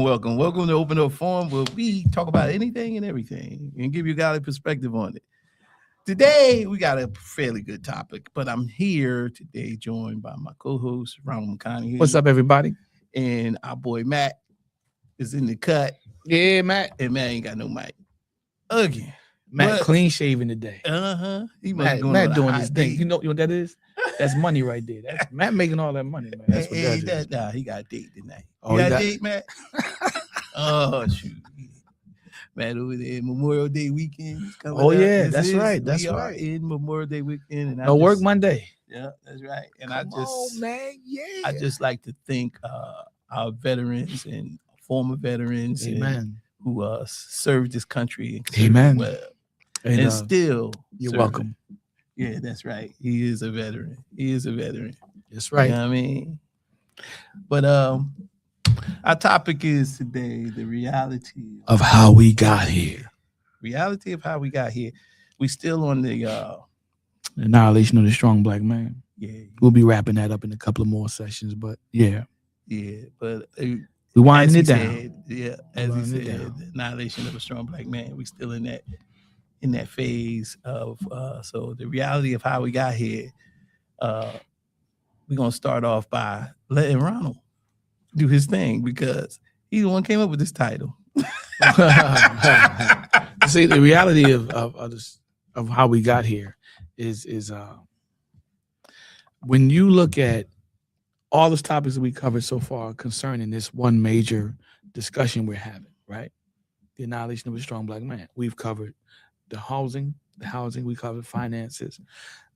Welcome to Open Up Forum, where we talk about anything and everything and give you a godly perspective on it. Today, we got a fairly good topic, but I'm here today joined by my co-host, Ronald McConaughey. What's up, everybody? And our boy Matt is in the cut. Yeah, Matt. And Matt ain't got no mic. Again. Matt clean shaving today. He Matt doing his thing. You know what that is? That's money right there. That's Matt making all that money, man. That's what that is. Nah, he got a date tonight. Oh, you got a date, Matt? Oh, shoot. Matt over there, Memorial Day weekend. Oh, yeah, that's right. That's we right. Are in Memorial Day weekend. And work Monday. Yeah, that's right. And man, I just like to thank our veterans and former veterans who served this country. Amen. Well. And still, you're welcome. Yeah, that's right. He is a veteran. That's right. You know what I mean? But our topic is today the reality of how we got here. Reality of how we got here. We still on the annihilation of the strong black man. Yeah. We'll be wrapping that up in a couple of more sessions, but yeah. Yeah, but we winding it down. As he said, the annihilation of a strong black man. We still in that phase of so the reality of how we got here. We're gonna start off by letting Ronald do his thing because he's the one who came up with this title. See, the reality of how we got here is when you look at all the topics that we covered so far concerning this one major discussion we're having, right? The annihilation of a strong black man. We've covered the housing, we covered finances,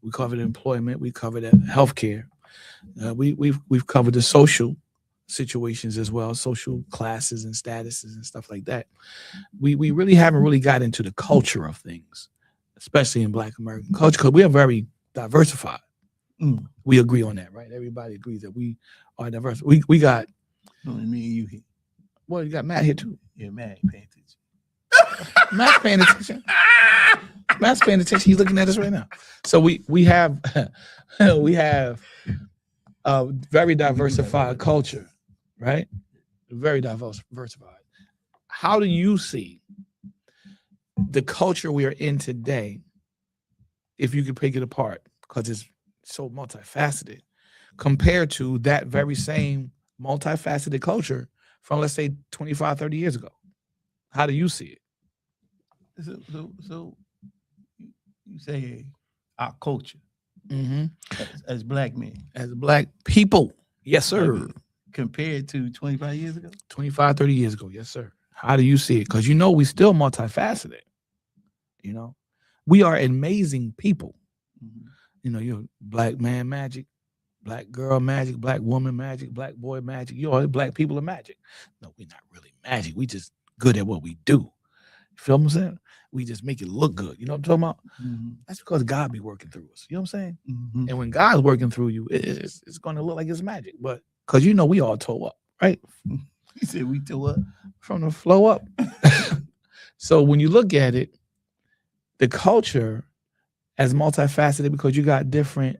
we covered employment, we covered healthcare. We've covered the social situations as well, social classes and statuses and stuff like that. We really haven't really got into the culture of things, especially in Black American culture, because we are very diversified. We agree on that, right? Everybody agrees that we are diverse. We got me and you here. Well, you got Matt here too. Yeah, Matt ain't paying attention. Matt's paying attention. Matt's paying attention. He's looking at us right now. So we have a very diversified culture, right? Very diversified. How do you see the culture we are in today, if you could pick it apart, because it's so multifaceted, compared to that very same multifaceted culture from, let's say, 25, 30 years ago? How do you see it? So you say our culture as black men, as black people, yes, sir. Compared to 25 years ago, 25, 30 years ago, yes, sir. How do you see it? Because we still multifaceted. We are amazing people. You're black man magic, black girl magic, black woman magic, black boy magic. Black people are magic. No, we're not really magic. We just good at what we do. You feel what I'm saying? We just make it look good. You know what I'm talking about? That's because God be working through us. You know what I'm saying? And when God's working through you, it's going to look like it's magic. But because we all toe up, right? He said we toe up from the flow up. So when you look at it, the culture as multifaceted, because you got different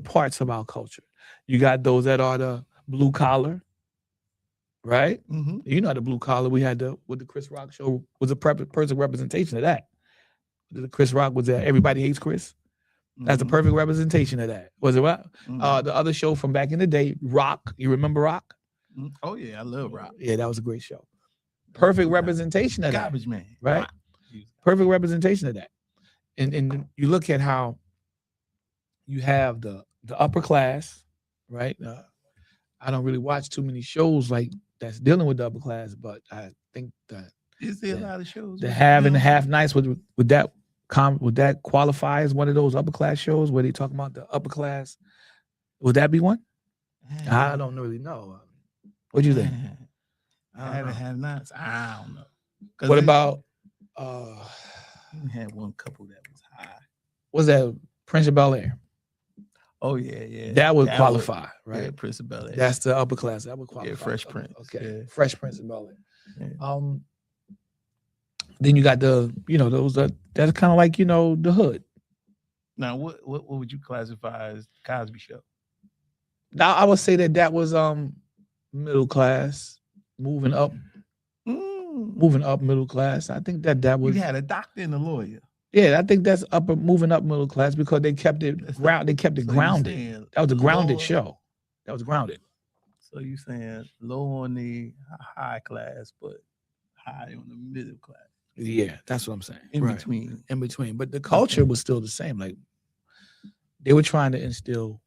parts of our culture. You got those that are the blue collar, right? You know, the blue collar we had with the Chris Rock show was a perfect representation of that. The Chris Rock was that Everybody Hates Chris. That's a perfect representation of that. Was it what? The other show from back in the day, Rock. You remember Rock? Oh yeah, I love Rock. Yeah, that was a great show. Perfect representation of that. Garbage Man, right? Rock. Perfect representation of that. And you look at how you have the upper class, right? I don't really watch too many shows like that's dealing with the upper class, but I think that is there a lot of shows? The Have and the Have Nights would that qualify as one of those upper class shows where they talk about the upper class? Would that be one? I don't really know. What do you think? Have Nights. I don't know. What about? We had one couple that was high. Was that Prince of Bel-Air? Oh yeah. That would qualify, right? Yeah, Prince of Bel-Air. That's the upper class. That would qualify. Yeah, Fresh Prince. Okay, yeah. Fresh Prince of Bel-Air. Yeah. Then you got those that's kind of like the hood. Now, what would you classify as Cosby Show? Now, I would say that was middle class. moving up, Mm. moving up middle class. I think that You was had a doctor and a lawyer. yeah. I think that's moving up middle class because they kept it That's ground. They kept it So you grounded. saying That was a grounded lower- show. That was grounded. So you saying low on the high class, but high on the middle class, Yeah, that's what I'm saying. in Right. between. In between, but the culture was still the same. Like they were trying to instill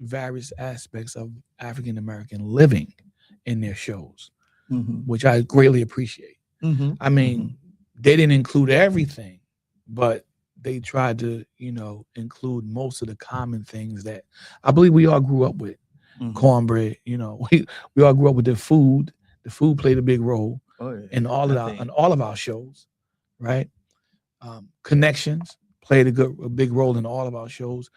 various aspects of African American living in their shows, Mm-hmm. which I greatly appreciate. Mm-hmm. I mean, they didn't include everything, but they tried to, include most of the common things that I believe we all grew up with. Mm-hmm. Cornbread, we all grew up with the food. The food played a big role Oh, yeah. in all of I our think- in all of our shows, right? Connections played a big role in all of our shows.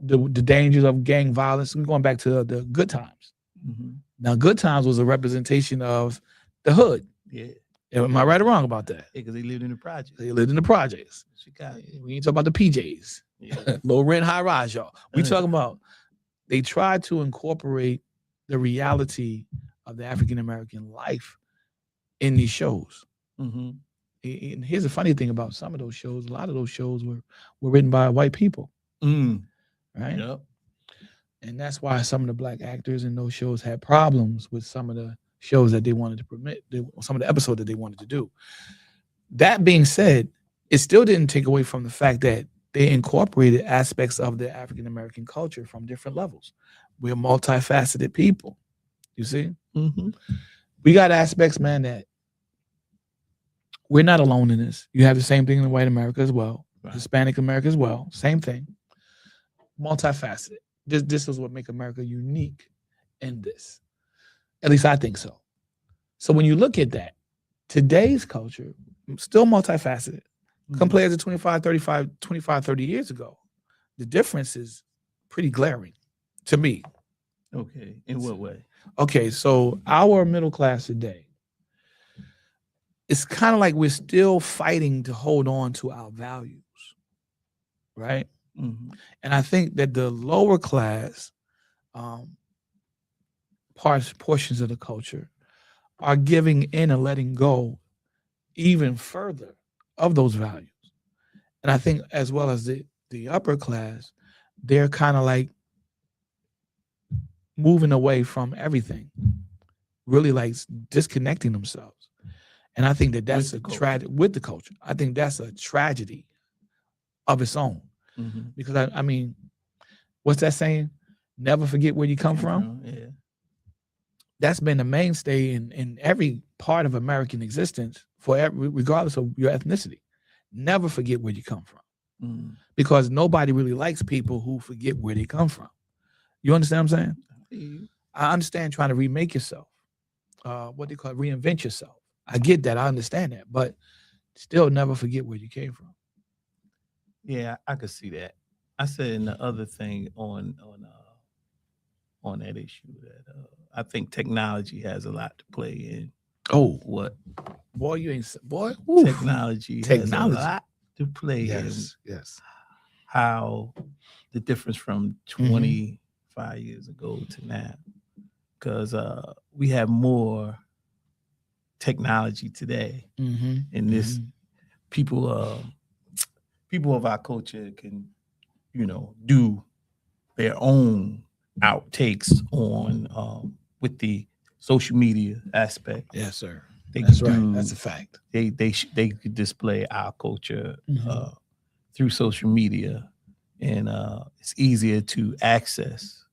The dangers of gang violence. We're going back to the Good Times. Mhm. Now, Good Times was a representation of the hood. Yeah, Am I right or wrong about that? because they lived in the project. They lived in the projects. Chicago. We ain't talking about the PJs, Yeah. low rent, high rise, y'all. We Uh-huh. talking about they tried to incorporate the reality of the African American life in these shows. Mm-hmm. And here's the funny thing about some of those shows: a lot of those shows were written by white people, Mm. right? Yep. And that's why some of the black actors in those shows had problems with some of the shows that they wanted to permit, some of the episodes that they wanted to do. That being said, it still didn't take away from the fact that they incorporated aspects of the African American culture from different levels. We're multifaceted people. You see, Mm-hmm. we got aspects, man, that we're not alone in this. You have the same thing in white America as well, Right. Hispanic America as well, same thing. Multifaceted. This is what makes America unique in this. At least I think so. So when you look at that, today's culture, still multifaceted, compared to 25, 30 years ago, the difference is pretty glaring to me. Okay. In what way? Okay, so our middle class today, it's kind of like we're still fighting to hold on to our values, right? Mm-hmm. And I think that the lower class portions of the culture are giving in and letting go even further of those values. And I think as well as the upper class, they're kind of like moving away from everything, really like disconnecting themselves. And I think that that's With a the tragedy with the culture. I think that's a tragedy of its own. Mm-hmm. Because I mean, what's that saying? Never forget where you come from. Yeah. That's been the mainstay in every part of American existence regardless of your ethnicity. Never forget where you come from. Mm. Because nobody really likes people who forget where they come from. You understand what I'm saying? I understand trying to remake yourself. What they call reinvent yourself. I get that. I understand that. But still never forget where you came from. Yeah, I could see that. I said in the other thing on that issue that I think technology has a lot to play in Oh, what boy, you ain't boy. Oof. technology has Technology. a lot to play in Yes, yes. how the difference from 25 years ago to now, because we have more technology today, Mm-hmm. and this people of our culture can do their own outtakes on with the social media aspect. Yes, sir. They That's could right. do- That's a fact. they could display our culture Mhm. through social media, and it's easier to access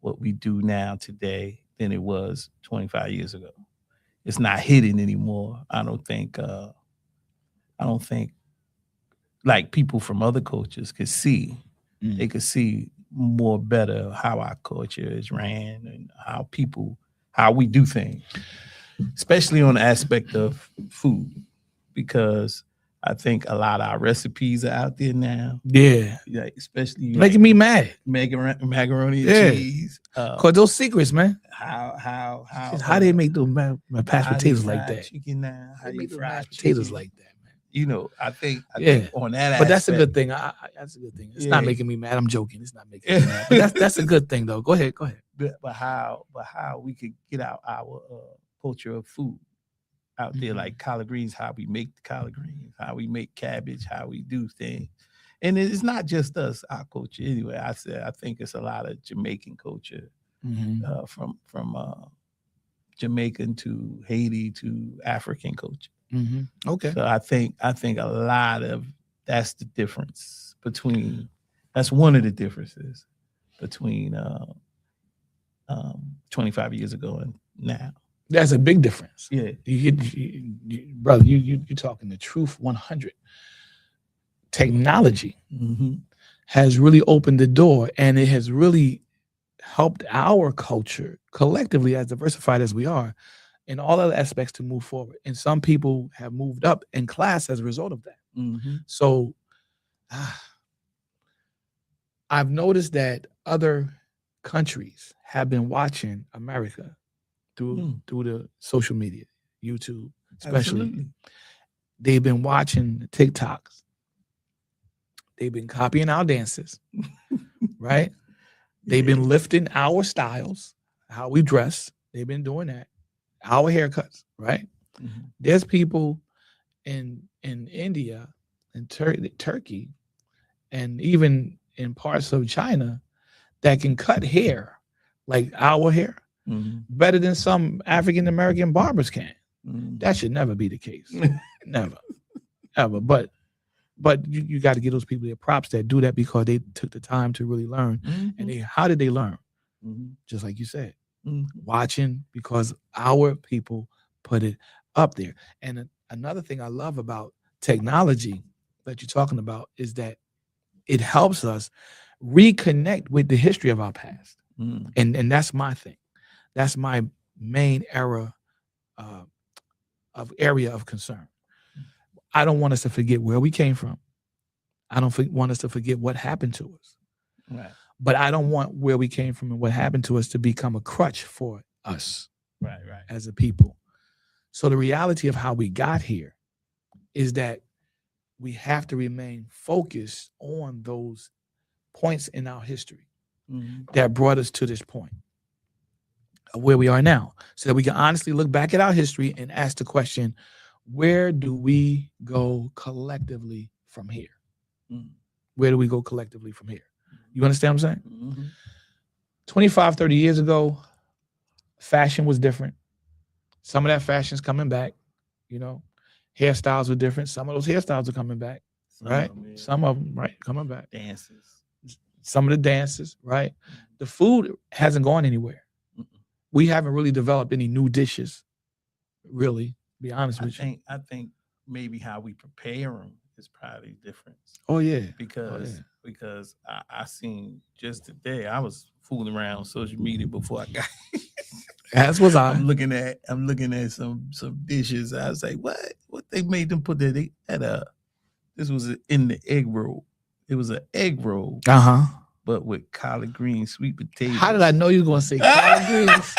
what we do now today than it was 25 years ago. It's not hidden anymore. I don't think like people from other cultures could see. Mm. They could see more better how our culture is ran and how we do things, especially on the aspect of food, because I think a lot of our recipes are out there now. Yeah. Like, especially Making me mad. macaroni and Yeah. cheese. Cause those secrets, man. How How they make those mashed how potatoes they like fry that? chicken now? How They you make those fry mashed potatoes chicken? like that, man. I think Yeah. on that But that's a aspect, good thing. That's a good thing. It's not Yeah. making me mad. I'm joking. It's not making me mad. But that's a good thing though. Go ahead. but how we could get out our culture of food out there, Mhm. like collard greens, how we make the collard greens, how we make cabbage, how we do things. And it's not just us, our culture. Anyway, I think it's a lot of Jamaican culture, from Jamaican to Haiti to African culture. Okay. So I think a lot of that's the difference between. That's one of the differences between 25 years ago and now. That's a big difference. Yeah. Brother, you're talking the truth 100. Technology Mm-hmm. has really opened the door, and it has really helped our culture collectively, as diversified as we are, in all other aspects to move forward. And some people have moved up in class as a result of that. Mm-hmm. So I've noticed that other countries have been watching America through the social media, YouTube, especially. Absolutely. They've been watching the TikToks. They've been copying our dances, right? They've been lifting our styles, how we dress. They've been doing that. Our haircuts, right? Mm-hmm. There's people in India and Turkey, and even in parts of China that can cut hair like our hair better than some African American barbers can. That should never be the case. Never, ever. But you got to give those people their props that do that because they took the time to really learn. And how did they learn? Just like you said, watching, because our people put it up there. And another thing I love about technology that you're talking about is that it helps us reconnect with the history of our past. And that's my thing. That's my main area of concern. I don't want us to forget where we came from. I don't want us to forget what happened to us. Right. But I don't want where we came from and what happened to us to become a crutch for us. Right. As a people. So the reality of how we got here is that we have to remain focused on those points in our history that brought us to this point of where we are now, so that we can honestly look back at our history and ask the question, where do we go collectively from here? Where do we go collectively from here? You understand what I'm saying? 25, 30 years ago, fashion was different. Some of that fashion's coming back, hairstyles were different. Some of those hairstyles are coming back, right? Some of them, right, coming back. Dances. Some of the dances, right? The food hasn't gone anywhere. We haven't really developed any new dishes, really, to be honest with you. I think maybe how we prepare them is probably different. Oh, yeah. Because I seen just today, I was fooling around on social media before I got As was I. I'm looking at some dishes. I was like, what they made them put that this was in the egg roll. It was an egg roll. But with collard greens, sweet potatoes. How did I know you were going to say collard greens?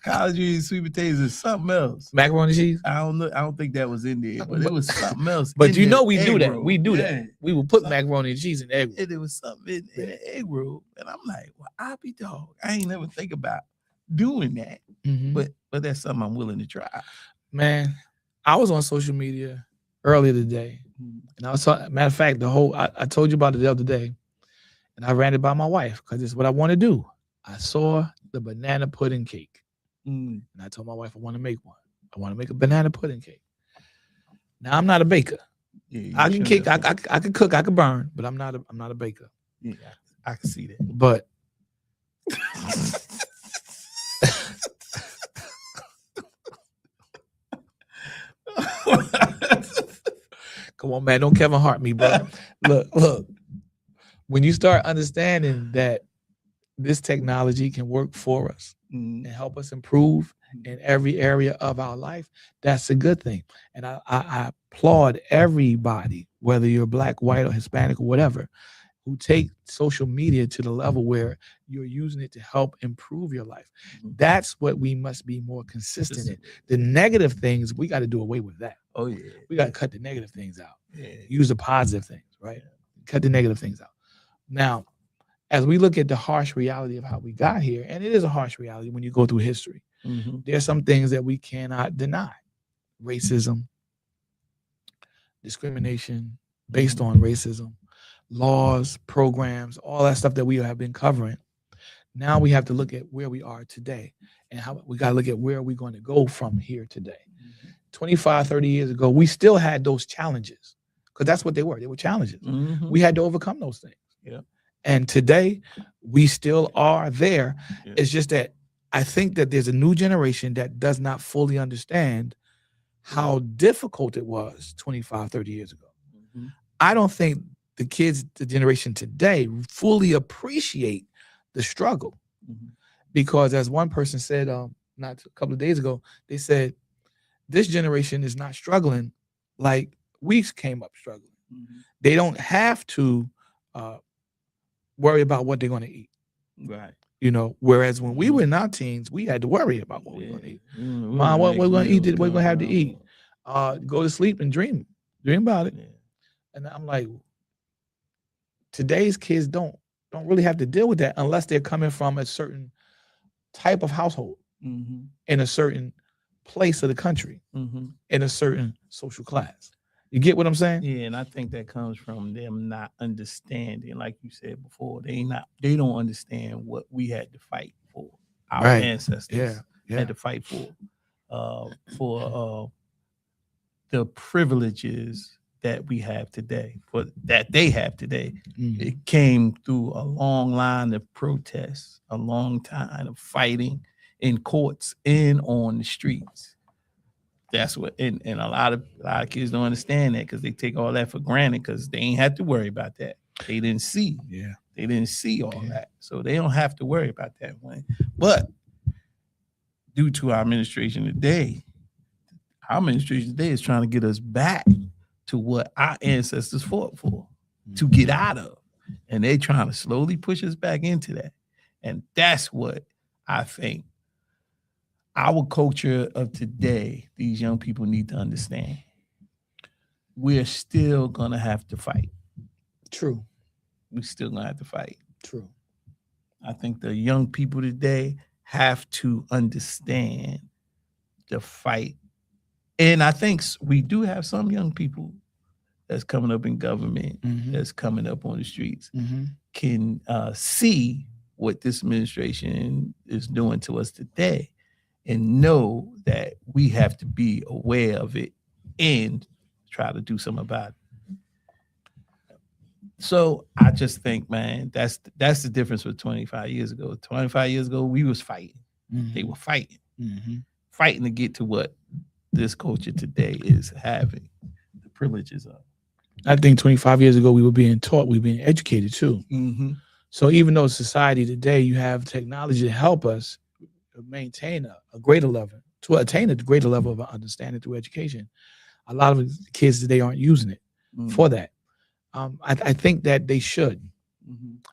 Collard greens, sweet potatoes is something else. Macaroni and cheese? I don't know. I don't think that was in there, but it was something else. But we do that. We do that. We will put macaroni and cheese in egg roll. And it was something in the egg roll. And I'm like, well, I'll be dog. I ain't never think about doing that. But that's something I'm willing to try. Man, I was on social media earlier today. And I was matter of fact, I told you about it the other day. And I ran it by my wife because it's what I want to do. I saw the banana pudding cake. And I told my wife I want to make one. I want to make a banana pudding cake. Now I'm not a baker. I can cake. I can cook. I can burn, but I'm not a baker. Yeah, I can see that. But come on, man, don't Kevin Hart me, bro. Look. When you start understanding that this technology can work for us and help us improve in every area of our life, that's a good thing. And I applaud everybody, whether you're black, white, or Hispanic, or whatever, who take social media to the level where you're using it to help improve your life. That's what we must be more consistent in. The negative things, we got to do away with that. Oh, yeah. We got to cut the negative things out. Yeah. Use the positive things, right? Cut the negative things out. Now, as we look at the harsh reality of how we got here, and it is a harsh reality when you go through history, there are some things that we cannot deny. Racism, discrimination based on racism, laws, programs, all that stuff that we have been covering. Now we have to look at where we are today and how we got to look at where we're going to go from here today. 25, 30 years ago, we still had those challenges because that's what they were. They were challenges. We had to overcome those things. Yeah. And today we still are there. Yeah. It's just that I think that there's a new generation that does not fully understand how difficult it was 25, 30 years ago. I don't think the kids, the generation today, fully appreciate the struggle. Because as one person said, not a couple of days ago, they said, this generation is not struggling like we came up struggling. They don't have to worry about what they're going to eat. Right. You know, whereas when we were in our teens, we had to worry about what we were going to eat. Mom, what we're going to eat, what we're going to have to eat. Go to sleep and dream about it. And I'm like, today's kids don't really have to deal with that unless they're coming from a certain type of household in a certain place of the country, in a certain social class. You get what I'm saying? Yeah, and I think that comes from them not understanding, like you said before. They don't understand what we had to fight for. Our ancestors had to fight for the privileges that we have today, that they have today. It came through a long line of protests, a long time of fighting in courts and on the streets. That's what, and a lot of kids don't understand that because they take all that for granted because they ain't have to worry about that. They didn't see. They didn't see all that. So they don't have to worry about that one. But due to our administration today is trying to get us back to what our ancestors fought for, to get out of. And they're trying to slowly push us back into that. And that's what I think our culture of today, these young people need to understand. We're still going to have to fight. True. We're still going to have to fight. True. I think the young people today have to understand the fight. And I think we do have some young people that's coming up in government, that's coming up on the streets, can see what this administration is doing to us today and know that we have to be aware of it and try to do something about it. So I just think, man, that's the difference with 25 years ago. 25 years ago, we was fighting. They were fighting, fighting to get to what this culture today is having, the privileges of. I think 25 years ago, we were being taught, we were being educated too. So even though society today, you have technology to help us maintain a greater level, to attain a greater level of understanding through education, a lot of kids today aren't using it for that. I think that they should.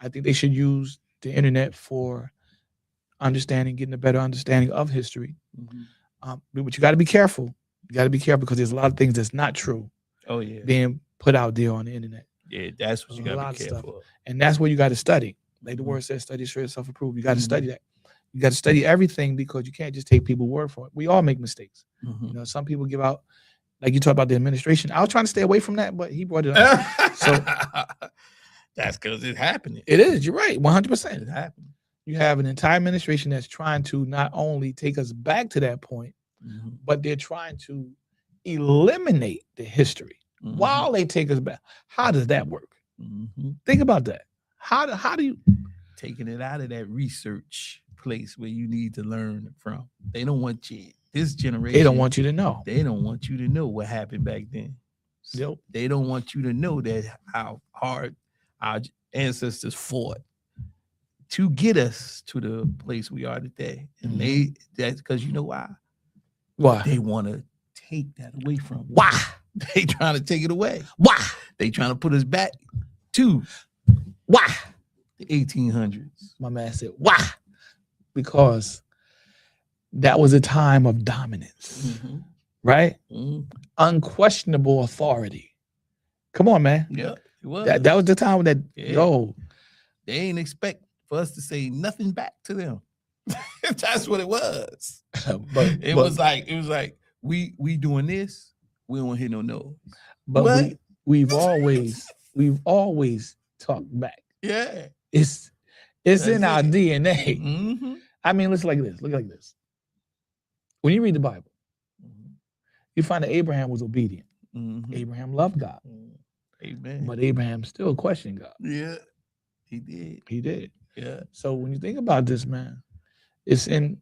I think they should use the internet for understanding, getting a better understanding of history. But you got to be careful. You got to be careful because there's a lot of things that's not true. Oh yeah, being put out there on the internet. Yeah, that's what you got to be careful of. And that's where you got to study. Like the word says, study, show yourself approved. You got to study that. You got to study everything because you can't just take people's word for it. We all make mistakes. You know, some people give out, like you talk about the administration. I was trying to stay away from that, but he brought it up. So that's because it's happening. It is. You're right. 100%. It's happening. You have an entire administration that's trying to not only take us back to that point, but they're trying to eliminate the history while they take us back. How does that work? Think about that. How do you taking it out of that research place where you need to learn from? They don't want you. This generation, they don't want you to know. They don't want you to know what happened back then. Yep. They don't want you to know that how hard our ancestors fought to get us to the place we are today. And that's because you know why? Why? They want to take that away from us. Why? They trying to take it away. Why? They trying to put us back to why? The 1800s. My man said, why? Because that was a time of dominance, right? Unquestionable authority. Come on, man. Yeah, it was. That was the time that, They ain't expect for us to say nothing back to them. That's what it was. It was like we doing this. We don't hear no noise. But What? we've always talked back. Yeah. It's That's in our it. DNA. Mm-hmm. I mean, listen like this. Look like this. When you read the Bible, you find that Abraham was obedient. Mm-hmm. Abraham loved God. Amen. But Abraham still questioned God. Yeah, he did. He did. Yeah. So when you think about this, man, it's in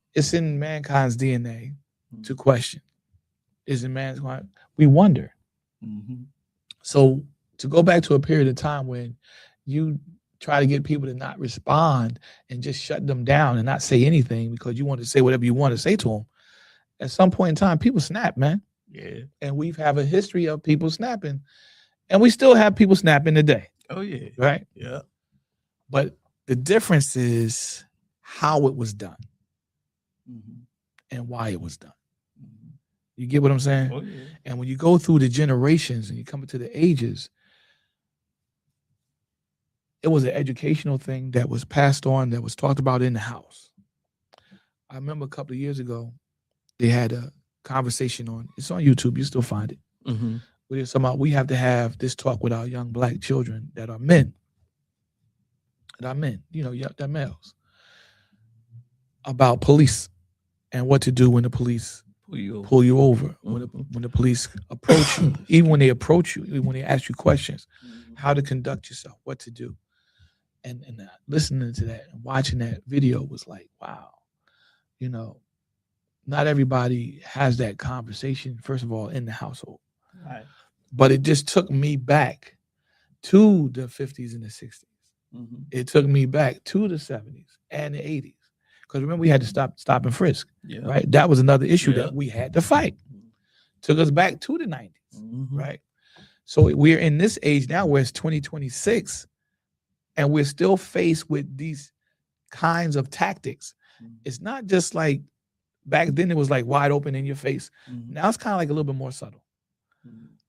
mankind's DNA to question. It's in man's heart. We wonder. Mm-hmm. So to go back to a period of time when you try to get people to not respond and just shut them down and not say anything because you want to say whatever you want to say to them, at some point in time, people snap, man. Yeah. And we have a history of people snapping, and we still have people snapping today. Oh yeah. Right? Yeah. But the difference is how it was done and why it was done. You get what I'm saying? Oh yeah. And when you go through the generations and you come into the ages, it was an educational thing that was passed on, that was talked about in the house. I remember a couple of years ago, they had a conversation it's on YouTube, you still find it. Mm-hmm. Where it's about we have to have this talk with our young black children that are men. You know, they're males. About police and what to do when the police pull you over, when the police approach you, even when they approach you, even when they ask you questions, how to conduct yourself, what to do. And listening to that and watching that video was like, wow, you know, not everybody has that conversation, first of all, in the household. Right. But it just took me back to the 50s and the 60s. Mm-hmm. It took me back to the 70s and the 80s. Because remember, we had to stop and frisk, right? That was another issue that we had to fight. Took us back to the 90s, right? So we're in this age now where it's 2026, and we're still faced with these kinds of tactics. It's not just like back then it was like wide open in your face. Now it's kind of like a little bit more subtle.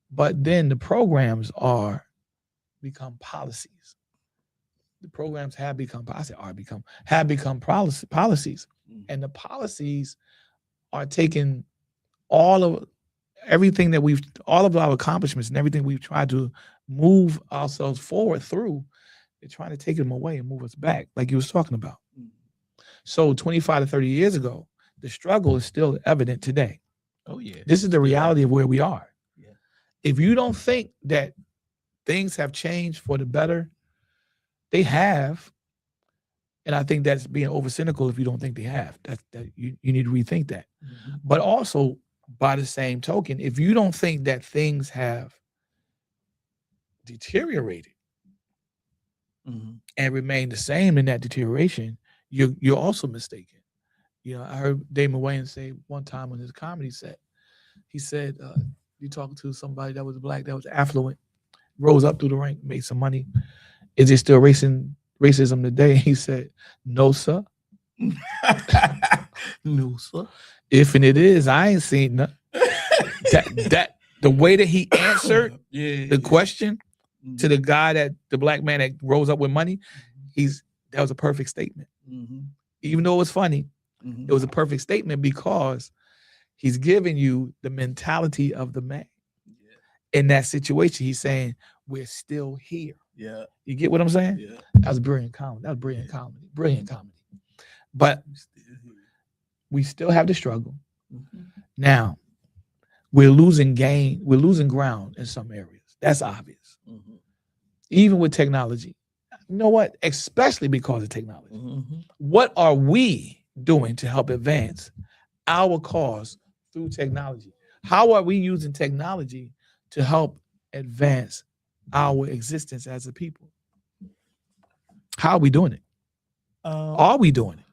But then the programs become policies. The programs have become policies, and the policies are taking all of our accomplishments and everything we've tried to move ourselves forward through. They're trying to take them away and move us back, like you was talking about. So 25 to 30 years ago, the struggle is still evident today. Oh yeah, this is the reality of where we are. Yeah. If you don't think that things have changed for the better, they have, and I think that's being over cynical if you don't think they have. That you need to rethink that. But also, by the same token, if you don't think that things have deteriorated and remain the same in that deterioration, you're also mistaken. You know, I heard Damon Wayans say one time on his comedy set, he said, you talking to somebody that was black, that was affluent, rose up through the rank, made some money. Is it still racism today? He said, no, sir. No, sir. If and it is, I ain't seen nothing. that the way that he answered the question to the black man that rose up with money, that was a perfect statement. Even though it was funny, it was a perfect statement because he's giving you the mentality of the man. In that situation, he's saying, we're still here. Yeah. You get what I'm saying? Yeah. That was brilliant comedy. Brilliant comedy. But we still have the struggle. Now, we're losing ground in some areas. That's obvious. Even with technology. You know what? Especially because of technology. What are we doing to help advance our cause through technology? How are we using technology to help advance our existence as a people? How are we doing it? Are we doing it?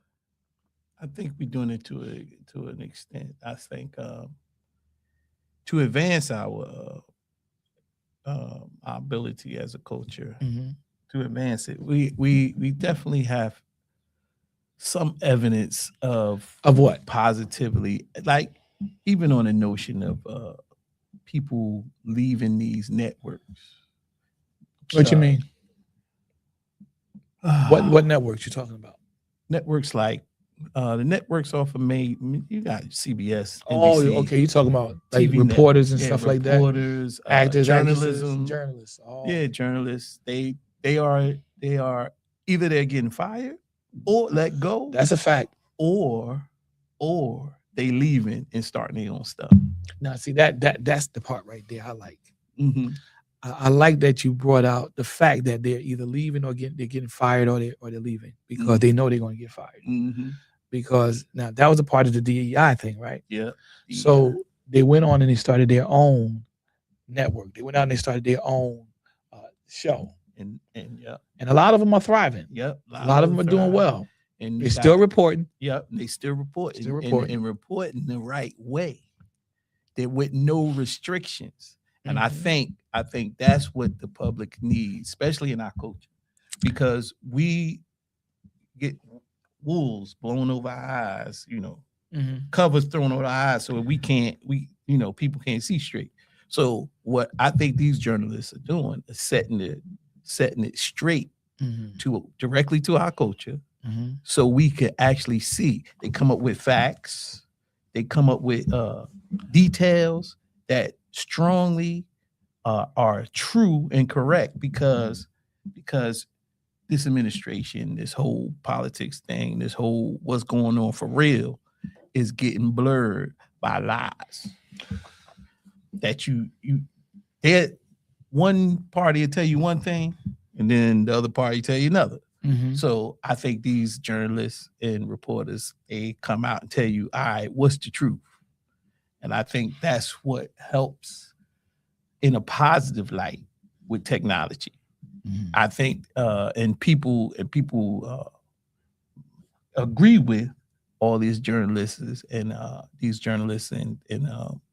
I think we're doing it to an extent. I think to advance our ability as a culture, to advance it, we definitely have some evidence of what positively, like even on the notion of people leaving these networks. What you mean? What networks you talking about? networks like the networks often made you got CBS, Oh, NBC, okay. You talking about like TV reporters networks, and yeah, stuff like that, reporters, actors, actresses, journalism, journalists. Oh, yeah, journalists. They are either they're getting fired or let go, that's a fact. or they leaving and starting their own stuff. Now, see that's the part right there I like. Mm-hmm. I like that you brought out the fact that they're either leaving or they're getting fired or they're leaving because they know they're going to get fired. Mm-hmm. Because now that was a part of the DEI thing, right? Yeah. So they went on and they started their own network. They went out and they started their own show, and yeah, and a lot of them are thriving. Yep. A lot of them are doing well. And they're still reporting. Yep, they still reporting. Still reporting. And reporting the right way. They're with no restrictions. And I think that's what the public needs, especially in our culture, because we get wolves blown over our eyes, covers thrown over our eyes, so people can't see straight. So what I think these journalists are doing is setting it straight directly to our culture, so we can actually see. They come up with facts, they come up with details that strongly are true and correct, because this administration, this whole politics thing, this whole what's going on for real is getting blurred by lies. That one party will tell you one thing and then the other party tell you another. So I think these journalists and reporters, they come out and tell you, all right, what's the truth? And I think that's what helps in a positive light with technology. I think and people agree with all these journalists and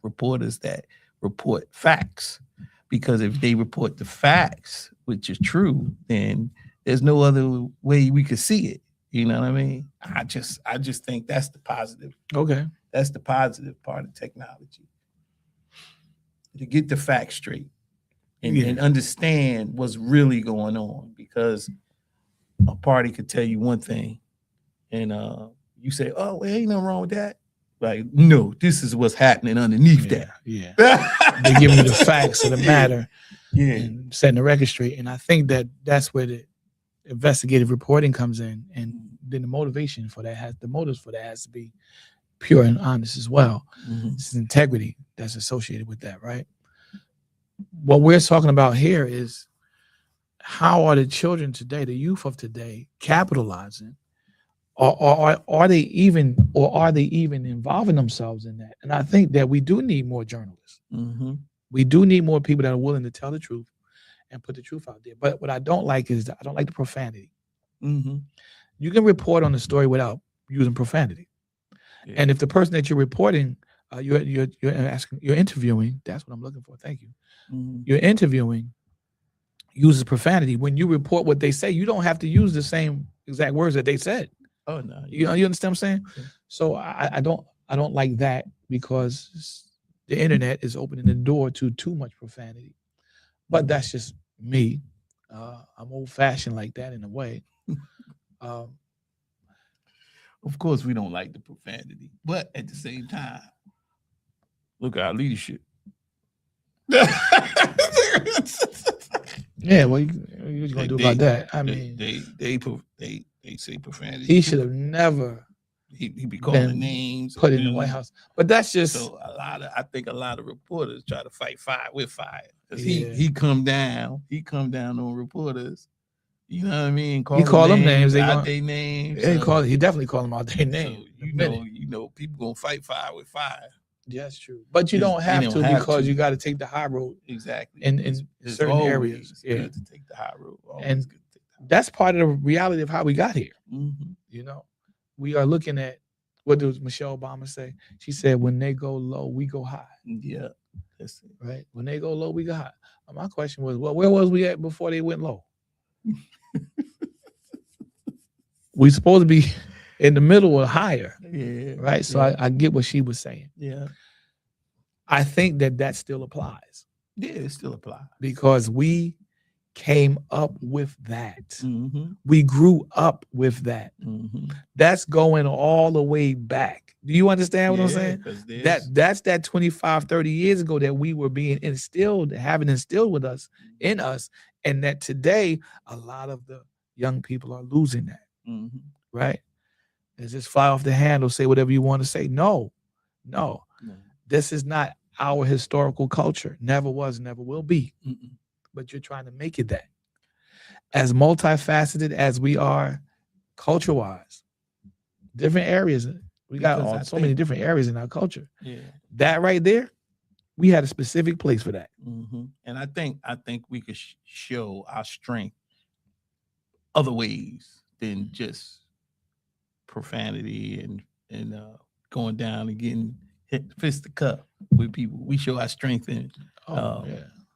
reporters that report facts, because if they report the facts, which is true, then there's no other way we could see it. You know what I mean? I just think that's the positive. Okay. That's the positive part of technology. To get the facts straight and understand what's really going on, because a party could tell you one thing and you say, oh, well, ain't nothing wrong with that. Like, no, this is what's happening underneath that. Yeah. They're giving you the facts of the matter. Yeah. And setting the record straight. And I think that's where the investigative reporting comes in. And then the motives for that has to be pure and honest as well. This is integrity that's associated with that, right? What we're talking about here is, how are the children today, the youth of today, capitalizing, or are they even involving themselves in that? And I think that we do need more journalists. We do need more people that are willing to tell the truth and put the truth out there. But what I don't like is I don't like the profanity. You can report on the story without using profanity. Yeah. And if the person that you're reporting, you're interviewing, that's what I'm looking for. Thank you. You're interviewing, uses profanity. When you report what they say, you don't have to use the same exact words that they said. Oh no. You understand what I'm saying? Okay. So I don't like that, because the internet is opening the door to too much profanity. But that's just me. I'm old-fashioned like that in a way. Of course, we don't like the profanity, but at the same time, look at our leadership. Yeah, what you gonna do about that? I mean, they say profanity. He should have never. He be calling names, put in the White House. But that's just so I think a lot of reporters try to fight fire with fire, because he come down on reporters. You know what I mean? He call them names. They out their names. He definitely call them out their names. So, you know, people gonna fight fire with fire. Yeah, that's true. But you don't have to, because you got to take the high road. Exactly. In certain areas. Good to take the high road. And that's part of the reality of how we got here. You know, we are looking at, what does Michelle Obama say? She said, when they go low, we go high. Yeah. That's it. Right? When they go low, we go high. My question was, well, where was we at before they went low? We supposed to be in the middle or higher. Yeah. Right? So I get what she was saying. Yeah. I think that still applies. Yeah, it still applies. Because we came up with that. Mm-hmm. We grew up with that. Mm-hmm. That's going all the way back. Do you understand what I'm saying? That's that 25, 30 years ago that we were being instilled, having instilled with us, in us, and that today a lot of the young people are losing that. Mm-hmm. Right? It's just fly off the handle, say whatever you want to say. No. This is not our historical culture. Never was, never will be. Mm-mm. But you're trying to make it that. As multifaceted as we are, culture-wise, different areas. We got so many different areas in our culture. Yeah. That right there, we had a specific place for that. Mm-hmm. And I think we could show our strength other ways than just profanity and going down and getting hit fist the cup with people. We show our strength in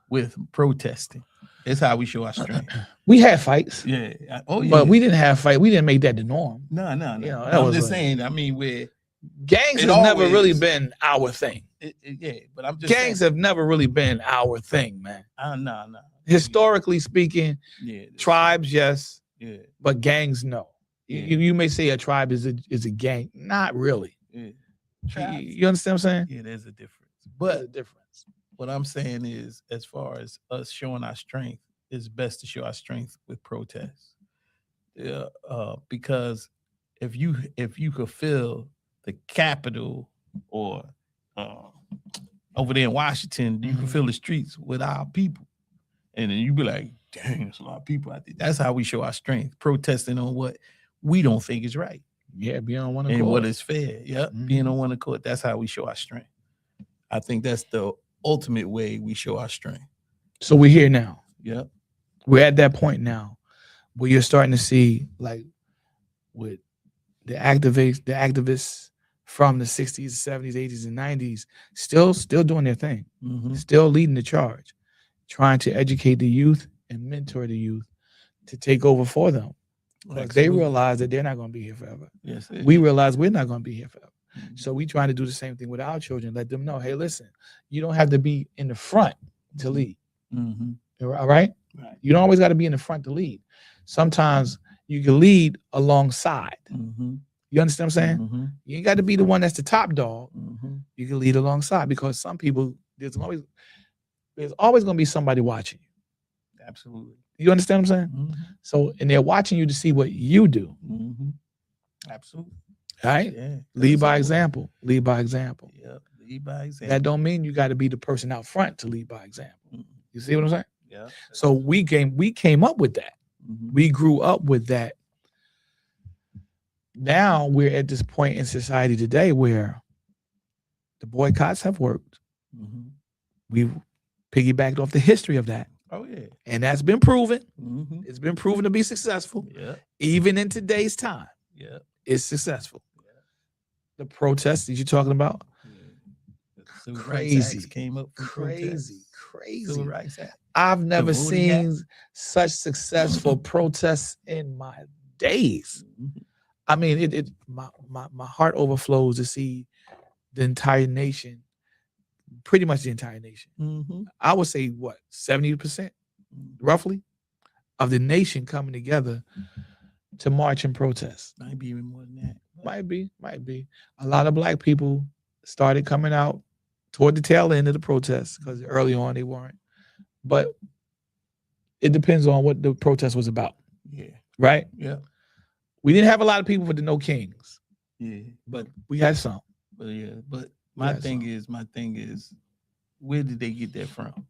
with protesting. That's how we show our strength. We had fights. Yeah. Oh yeah. But we didn't have fight. We didn't make that the norm. No. You know, I'm just saying. I mean, where gangs has never really been our thing. But I'm just gangs have never really been our thing, man. No. Historically speaking, tribes, yes. Yeah. But gangs, no. Yeah. You may say a tribe is a gang. Not really. Yeah. You understand what I'm saying? Yeah, there's a difference. But what I'm saying is, as far as us showing our strength, it's best to show our strength with protests. Because if you could fill the Capitol or over there in Washington, you can fill the streets with our people. And then you be like, dang, there's a lot of people out there. That's how we show our strength, protesting on what we don't think is right. Yeah, being on one accord. And what is fair. Yep, being on one accord. That's how we show our strength. I think that's the ultimate way we show our strength. So we're here now. Yep. We're at that point now where you're starting to see, like, with the activists from the 60s, 70s, 80s, and 90s still doing their thing, still leading the charge, trying to educate the youth and mentor the youth to take over for them. Because they realize that they're not going to be here forever. Yes, we realize we're not going to be here forever. So we trying to do the same thing with our children. Let them know, hey, listen, you don't have to be in the front to lead. All right? You don't always got to be in the front to lead. Sometimes you can lead alongside. You understand what I'm saying? You ain't got to be the one that's the top dog. You can lead alongside, because some people, there's always going to be somebody watching you. Absolutely. You understand what I'm saying? So, and they're watching you to see what you do. Absolutely. All right? Yeah. Lead by example. Lead by example. Yep. Lead by example. That don't mean you got to be the person out front to lead by example. You see what I'm saying? Yeah. So we came up with that. We grew up with that. Now we're at this point in society today where the boycotts have worked. We've piggybacked off the history of that. Oh, yeah. And that's been proven. It's been proven to be successful. Yeah. Even in today's time. Yeah. It's successful. Yeah. The protests that you're talking about. Yeah. Crazy. Came up crazy. Civil Rights Act. I've never seen such successful protests in my days. I mean, my heart overflows to see the entire nation, pretty much the entire nation. I would say, what, 70% roughly of the nation coming together to march and protest. Might be even more than that. Might be. A lot of Black people started coming out toward the tail end of the protests, because early on they weren't. But it depends on what the protest was about. Yeah. Right? Yeah. We didn't have a lot of people for the No Kings. Yeah. But we had some. But yeah. But my thing is, where did they get that from?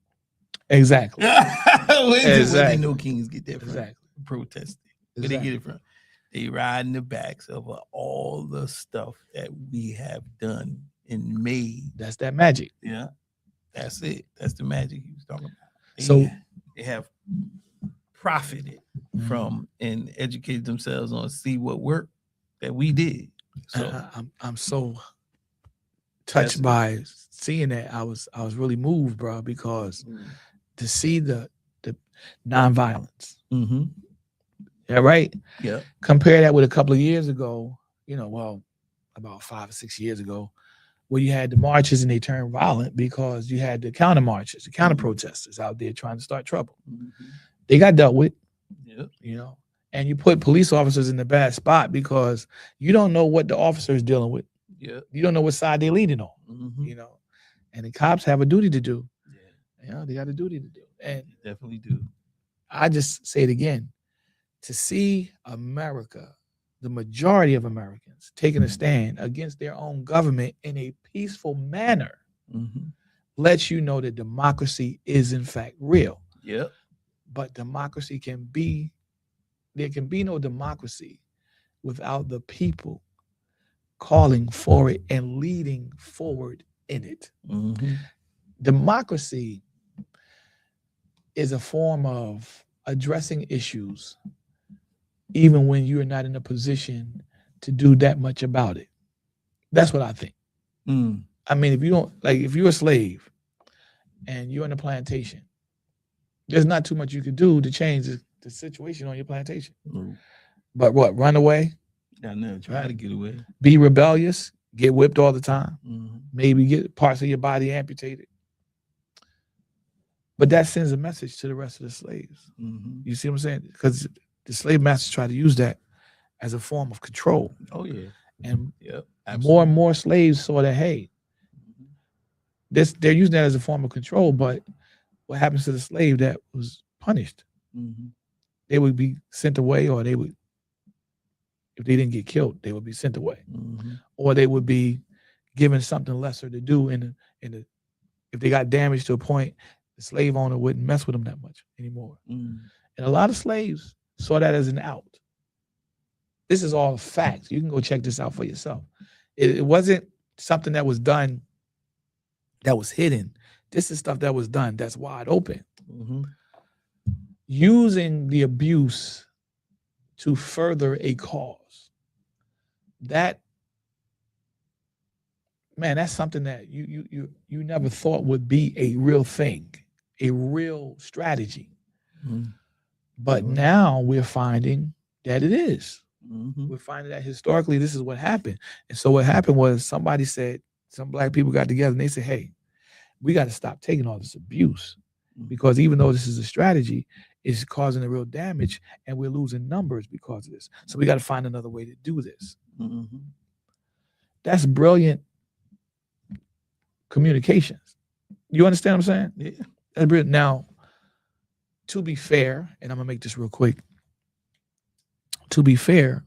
Exactly. Where did the No Kings get that from? Exactly. Protesting. Where they get it from? They ride in the backs of all the stuff that we have done and made. That's that magic. Yeah. That's it. That's the magic he was talking about. They have profited from and educated themselves on see what work that we did. So I'm so touched by seeing that. I was really moved, bro, because to see the nonviolence. Yeah, right? Yeah. Compare that with a couple of years ago, about 5 or 6 years ago, where you had the marches and they turned violent because you had the counter marches, the counter protesters out there trying to start trouble. They got dealt with, Yep. you know. And you put police officers in the bad spot because you don't know what the officer is dealing with. Yep. You don't know what side they're leaning on, Mm-hmm. you know. And the cops have a duty to do. Yeah. You know, they got a duty to do. And They definitely do. I just say it again, to see America, the majority of Americans, taking a stand against their own government in a peaceful manner Mm-hmm. lets you know that democracy is in fact real. Yep. But there can be no democracy without the people calling for it and leading forward in it. Mm-hmm. Democracy is a form of addressing issues even when you're not in a position to do that much about it. That's what I think. Mm. I mean, if you're a slave and you're in a plantation, there's not too much you can do to change the situation on your plantation. Mm. But what? Run away? I know. Try to get away. Be rebellious? Get whipped all the time? Mm-hmm. Maybe get parts of your body amputated? But that sends a message to the rest of the slaves. Mm-hmm. You see what I'm saying? Because the slave masters try to use that as a form of control. Oh yeah. And Yep. more and more slaves saw that, hey, Mm-hmm. they're using that as a form of control. But what happens to the slave that was punished? Mm-hmm. They would be sent away, or they would, if they didn't get killed, they would be sent away, Mm-hmm. or they would be given something lesser to do. If they got damaged to a point, the slave owner wouldn't mess with them that much anymore. Mm-hmm. And a lot of slaves saw that as an out. This is all facts. You can go check this out for yourself. It wasn't something that was done that was hidden. This is stuff that was done that's wide open. Mm-hmm. Using the abuse to further a cause. That's something that you never thought would be a real thing, a real strategy. Mm-hmm. But now we're finding that it is. Mm-hmm. We're finding that historically this is what happened. And so what happened was somebody said, some black people got together and they said, hey, we got to stop taking all this abuse, because even though this is a strategy, it's causing a real damage and we're losing numbers because of this. So we got to find another way to do this. Mm-hmm. That's brilliant communications. You understand what I'm saying? Yeah. That's brilliant. Now, to be fair, and I'm going to make this real quick. To be fair,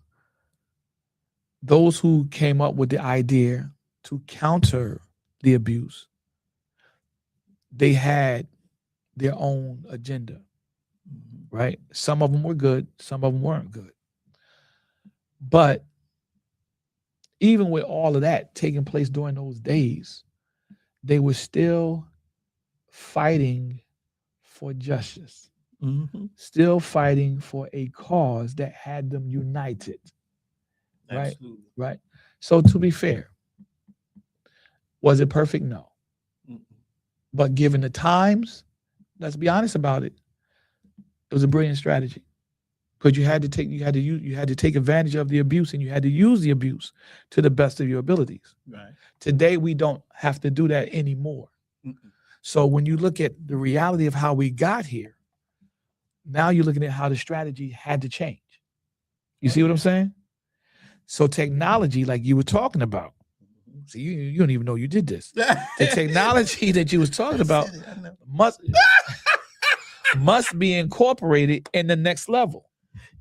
those who came up with the idea to counter the abuse, they had their own agenda, right? Some of them were good, some of them weren't good. But even with all of that taking place during those days, they were still fighting for justice, Mm-hmm. still fighting for a cause that had them united, right? Absolutely. Right? So to be fair, was it perfect? No. Mm-mm. But given the times, let's be honest about it, it was a brilliant strategy. Because you had to take advantage of the abuse, and you had to use the abuse to the best of your abilities. Right. Today we don't have to do that anymore. Mm-mm. So when you look at the reality of how we got here, now you're looking at how the strategy had to change. You see what I'm saying? So technology, like you were talking about, see, you don't even know you did this. The technology that you was talking about must be incorporated in the next level.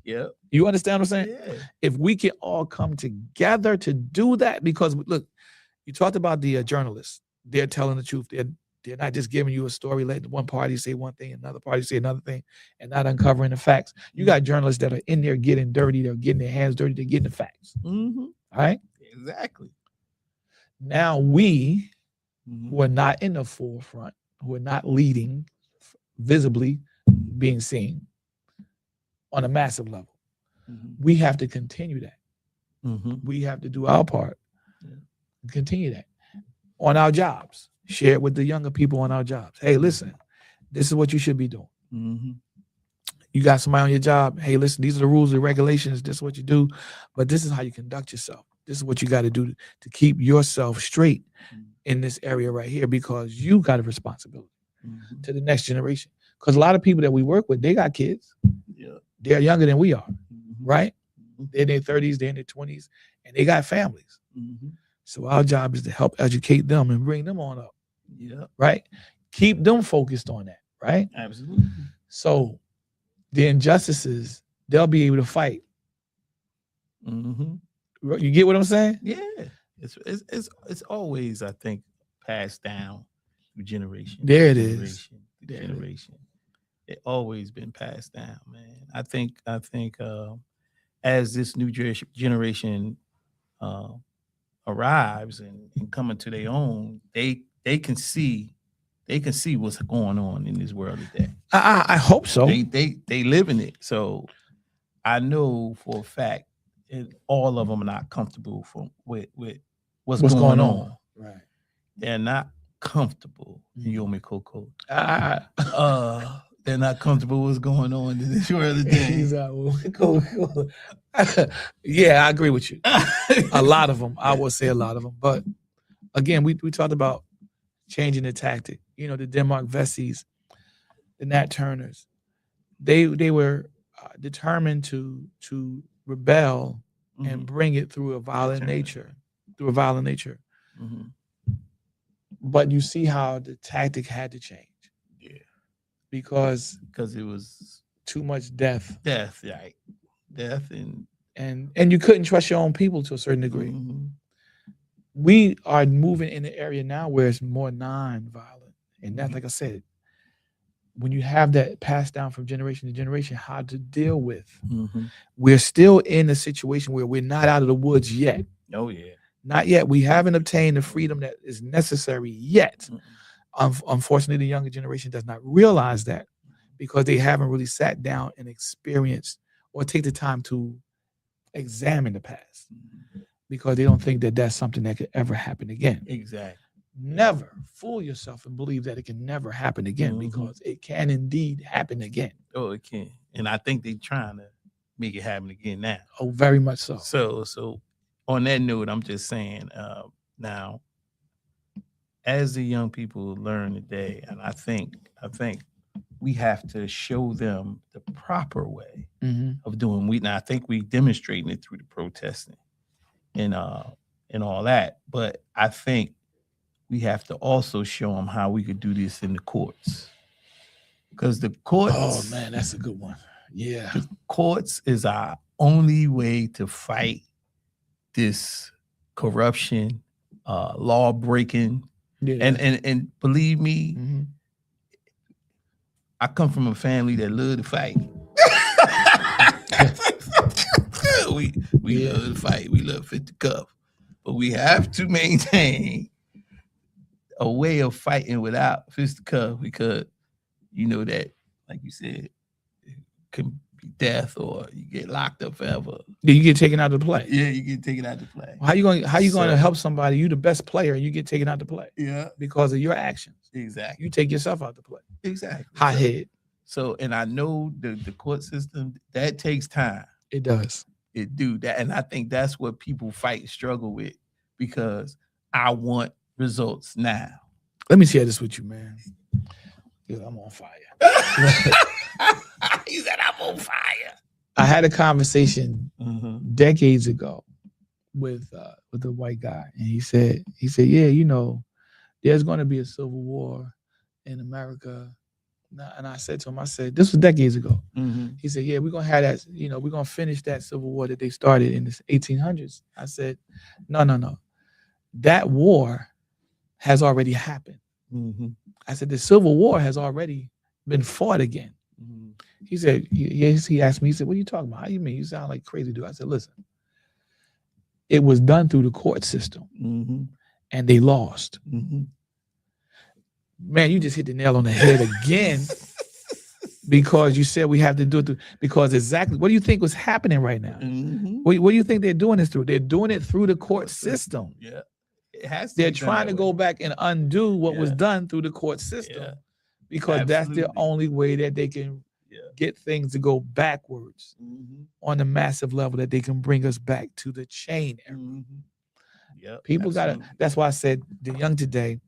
Yeah. You understand what I'm saying? Yeah. If we can all come together to do that, because look, you talked about the journalists. They're telling the truth. They're not just giving you a story, letting one party say one thing, another party say another thing, and not uncovering the facts. You got journalists that are in there getting dirty. They're getting their hands dirty. They're getting the facts. Mm-hmm. All right? Exactly. Now we, Mm-hmm. who are not in the forefront, who are not leading, visibly being seen on a massive level, Mm-hmm. we have to continue that. Mm-hmm. We have to do our part. Yeah. Continue that on our jobs. Share it with the younger people on our jobs. Hey, listen, this is what you should be doing. Mm-hmm. You got somebody on your job. Hey, listen, these are the rules and regulations. This is what you do, but this is how you conduct yourself. This is what you got to do to keep yourself straight in this area right here, because you got a responsibility Mm-hmm. to the next generation. Because a lot of people that we work with, they got kids. Yeah. They're younger than we are, Mhm. right? Mhm. They're in their 30s, they're in their 20s, and they got families. Mhm. So our job is to help educate them and bring them on up, Yeah. right? Keep them focused on that, right? Absolutely. So the injustices, they'll be able to fight. Mm-hmm. You get what I'm saying? Yeah. It's always, I think, passed down through generation. There it to is. generation to There it is. generation. It always been passed down, man. I think as this new generation arrives and coming to their own, they can see what's going on in this world today. I hope so. They live in it. So I know for a fact all of them are not comfortable with what's going on. Right. They're not comfortable. Mhm. Yomi Coco. I They're not comfortable with what's going on in this world today. Cool. Yeah, I agree with you. A lot of them, I would say a lot of them. But again, we talked about changing the tactic. You know, the Denmark Vessies, the Nat Turners, they were determined to rebel and bring it through a violent nature. Mhm. But you see how the tactic had to change. Yeah. Because it was too much death. Right? Death and you couldn't trust your own people to a certain degree. Mhm. We are moving in an area now where it's more non-violent. And that's, like I said, when you have that passed down from generation to generation, how to deal with. Mhm. We're still in a situation where we're not out of the woods yet. Oh yeah. Not yet. We haven't obtained the freedom that is necessary yet. Mhm. Unfortunately, the younger generation does not realize that because they haven't really sat down and experienced or take the time to examine the past, because they don't think that that's something that could ever happen again. Exactly. Never fool yourself and believe that it can never happen again, because it can indeed happen again. Oh, it can. And I think they're trying to make it happen again now. Oh, very much so. So on that note, I'm just saying now, as the young people learn today, and I think we have to show them the proper way of doing. I think we demonstrating it through the protesting and all that. But I think we have to also show them how we could do this in the courts, because the courts. Oh man, that's a good one. Yeah, the courts is our only way to fight this corruption, law breaking, and believe me, I come from a family that love to fight. we love to fight. We love fit the cuff, but we have to maintain a way of fighting without fisticuff, because you know that, like you said, it can be death or you get locked up forever. Yeah, you get taken out of the play. Yeah, you get taken out of the play. How you going to help somebody? You the best player, and you get taken out the play. Yeah, because of your actions. Exactly. You take yourself out the play. Exactly. Hot head. So, and I know the court system, that takes time. It does. It do that, and I think that's what people fight and struggle with, because I want results now. Let me share this with you, man. I'm on fire. You said I'm on fire. I had a conversation decades ago with a white guy, and he said, yeah, you know, there's going to be a civil war in America. And I said to him, this was decades ago. He said, yeah, we're going to have that, you know, we're going to finish that civil war that they started in the 1800s. I said, no. That war has already happened. I said, the Civil War has already been fought again. He said, yes, he asked me, he said, what are you talking about? How you mean? You sound like a crazy dude. I said, listen, it was done through the court system and they lost. Man, you just hit the nail on the head again, because you said we have to do it because exactly what do you think was happening right now? What do you think they're doing this through? They're doing it through the court system. Yeah. It has to. They're trying to go back and undo what was done through the court system, because that's the only way that they can get things to go backwards on a massive level, that they can bring us back to the chain era. People gotta, that's why I said the young today,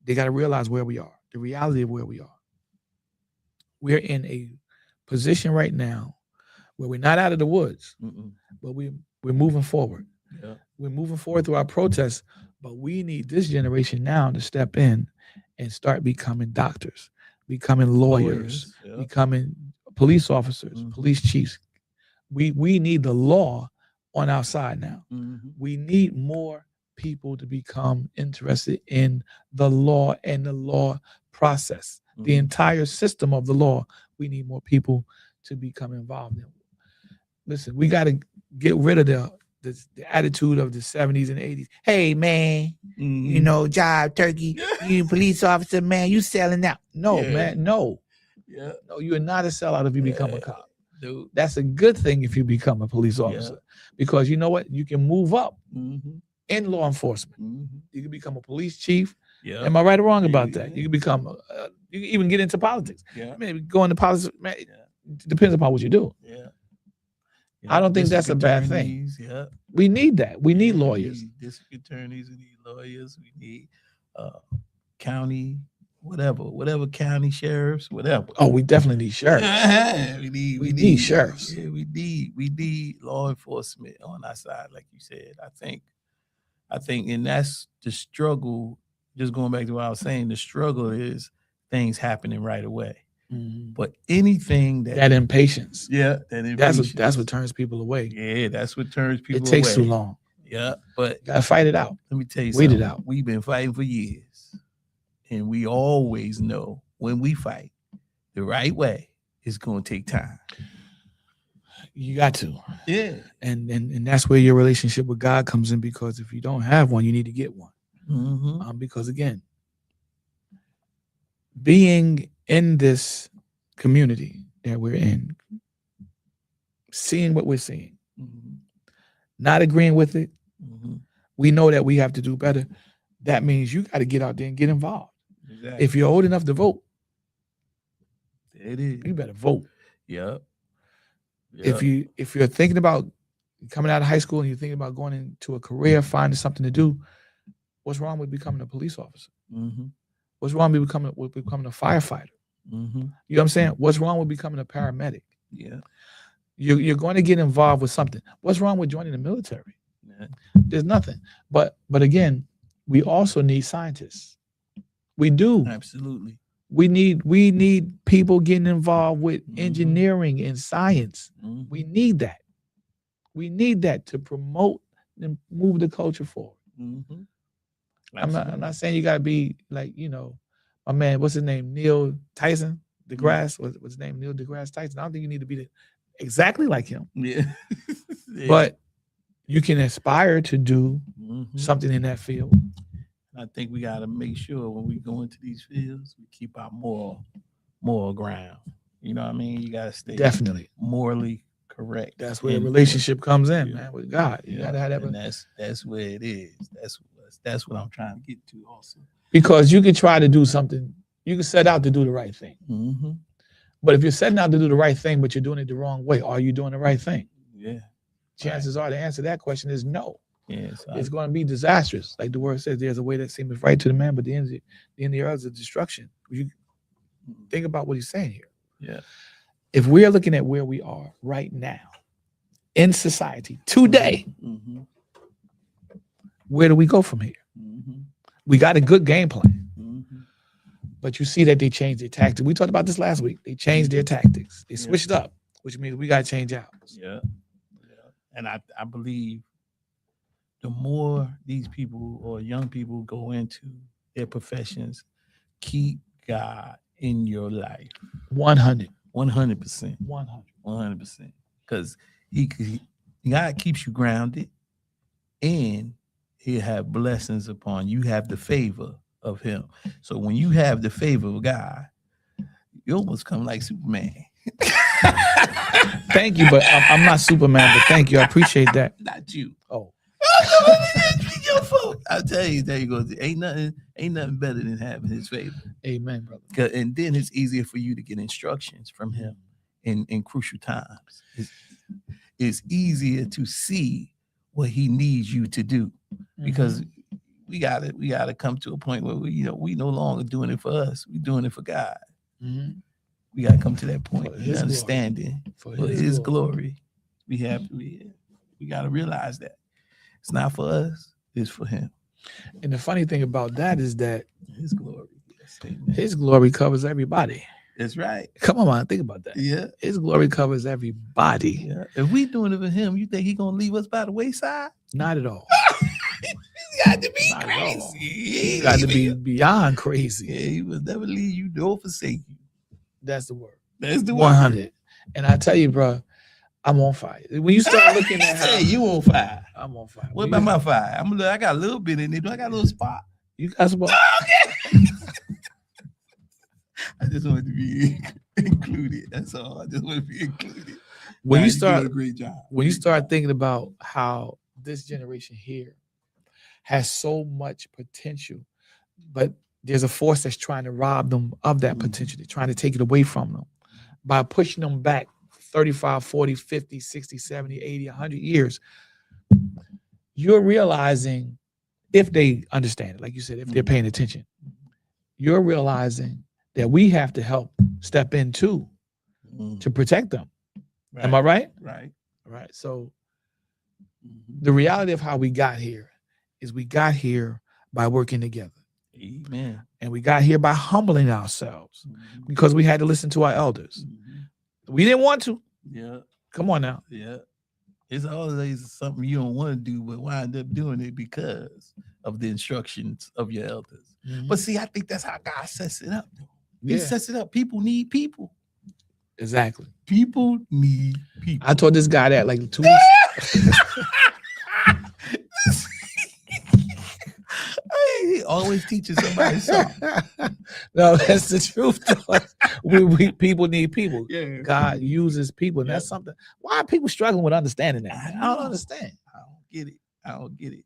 they gotta realize where we are, the reality of where we are. we're in a position right now where we're not out of the woods, but we're moving forward. Yeah. We're moving forward through our protests, but we need this generation now to step in and start becoming doctors, becoming lawyers, Yeah. becoming police officers, Mhm. police chiefs. We need the law on our side now. We need more people to become interested in the law and the law process, the entire system of the law. We need more people to become involved in. Listen, we got to get rid of the attitude of the 70s and 80s. Hey, man, you know, job turkey, you police officer, man, you selling out. No, Yeah. man, no. Yeah. No, you're not a sellout if you become a Yeah. cop. Dude. That's a good thing if you become a police officer, because you know what? You can move up in law enforcement. You can become a police chief. Yeah. Am I right or wrong about that? You can become, you can even get into politics. Yeah. Maybe go into politics. Man, it depends upon what you do. Yeah. I don't think that's a bad thing. Yeah. We need that. We need lawyers. We need district attorneys. We need lawyers. We need county, whatever county sheriffs, whatever. Oh, we definitely need sheriffs. we need sheriffs. Yeah, we need law enforcement on our side, like you said. I think, and that's the struggle. Just going back to what I was saying, the struggle is things happening right away. But anything that impatience, that impatience, that's what turns people away. Yeah, that's what turns people away. It takes too long. Yeah, but gotta fight it out. Let me tell you Wait something. it out. We've been fighting for years, and we always know when we fight the right way, it's going to take time. You got to. Yeah. And that's where your relationship with God comes in, because if you don't have one, you need to get one. Because again, being in this community that we're in, seeing what we're seeing, not agreeing with it, we know that we have to do better. That means you got to get out there and get involved. Exactly. If you're old enough to vote, it is. You better vote. Yep. If you're thinking about coming out of high school and you're thinking about going into a career, finding something to do, what's wrong with becoming a police officer? What's wrong with becoming a firefighter? You know what I'm saying? What's wrong with becoming a paramedic? Yeah. You're going to get involved with something. What's wrong with joining the military? There's nothing. But again, we also need scientists. We do. Absolutely. We need people getting involved with engineering and science. We need that. We need that to promote and move the culture forward. I'm not saying you gotta be like, you know, my man, what's his name? Neil Tyson deGrasse. What's his name? Neil deGrasse Tyson. I don't think you need to be exactly like him. Yeah. But you can aspire to do something in that field. I think we got to make sure when we go into these fields, we keep our moral ground. You know what I mean? You got to stay definitely morally correct. That's where the relationship comes in, man, with God. You got to have that. And that's where it is. That's what I'm trying to get to also. Because you can try to do something. You can set out to do the right thing. But if you're setting out to do the right thing, but you're doing it the wrong way, are you doing the right thing? Yeah. Chances are the answer to that question is no. Yes, it's going to be disastrous. Like the word says, there's a way that seems right to the man, but the end of the earth is destruction. You think about what he's saying here. Yeah. If we're looking at where we are right now in society today, where do we go from here? We got a good game plan, but you see that they changed their tactics. We talked about this last week. They changed their tactics. They switched up, which means we got to change ours. Yeah. And I believe the more these people or young people go into their professions, keep God in your life. 100%. 100%. Because God keeps you grounded, and he'll have blessings upon you. You have the favor of him. So when you have the favor of God, you almost come like Superman. Thank you, but I'm not Superman, but thank you. I appreciate that. Not you. Oh. Your fault. I'll tell you, there you go. Ain't nothing better than having his favor. Amen, brother. And then it's easier for you to get instructions from him in crucial times. It's easier to see what he needs you to do, because we gotta come to a point where we no longer doing it for us. We're doing it for God. We got to come to that point. For his Understanding For for His glory. We got to realize that it's not for us; it's for Him. And the funny thing about that is that His glory. Yes, amen. His glory covers everybody. That's right. Come on, man, think about that. Yeah. His glory covers everybody. Yeah. If we doing it for Him, you think He gonna leave us by the wayside? Not at all. He's got to be Not at all. crazy. You got to be beyond crazy. Yeah, He will never leave you nor forsake you. That's the word. That's the 100. And I tell you, bro, I'm on fire. When you start looking at how Hey, you on fire. I'm on fire. What about my fire? I got a little bit in it. I got a little spot. You got some. I just wanted to be included. That's all. I just want to be included. When you You're doing start a great job. when you start thinking about how this generation here has so much potential, but there's a force that's trying to rob them of that potential. They're trying to take it away from them by pushing them back 35, 40, 50, 60, 70, 80, 100 years. You're realizing, if they understand it, like you said, if they're paying attention, you're realizing that we have to help step in too to protect them. Right. Am I right? Right. Right. So the reality of how we got here is we got here by working together. Amen. And we got here by humbling ourselves because we had to listen to our elders. We didn't want to. Yeah. Come on now. Yeah. It's always something you don't want to do, but wind up doing it because of the instructions of your elders. But see, I think that's how God sets it up. He Yeah, sets it up. People need people. exactly. People need people. I told this guy that like 2 weeks. He always teaches somebody something. No, that's the truth. we people need people. Yeah. God uses people, and Yeah. that's something. Why are people struggling with understanding that? I I don't know. understand. I don't get it. I don't get it.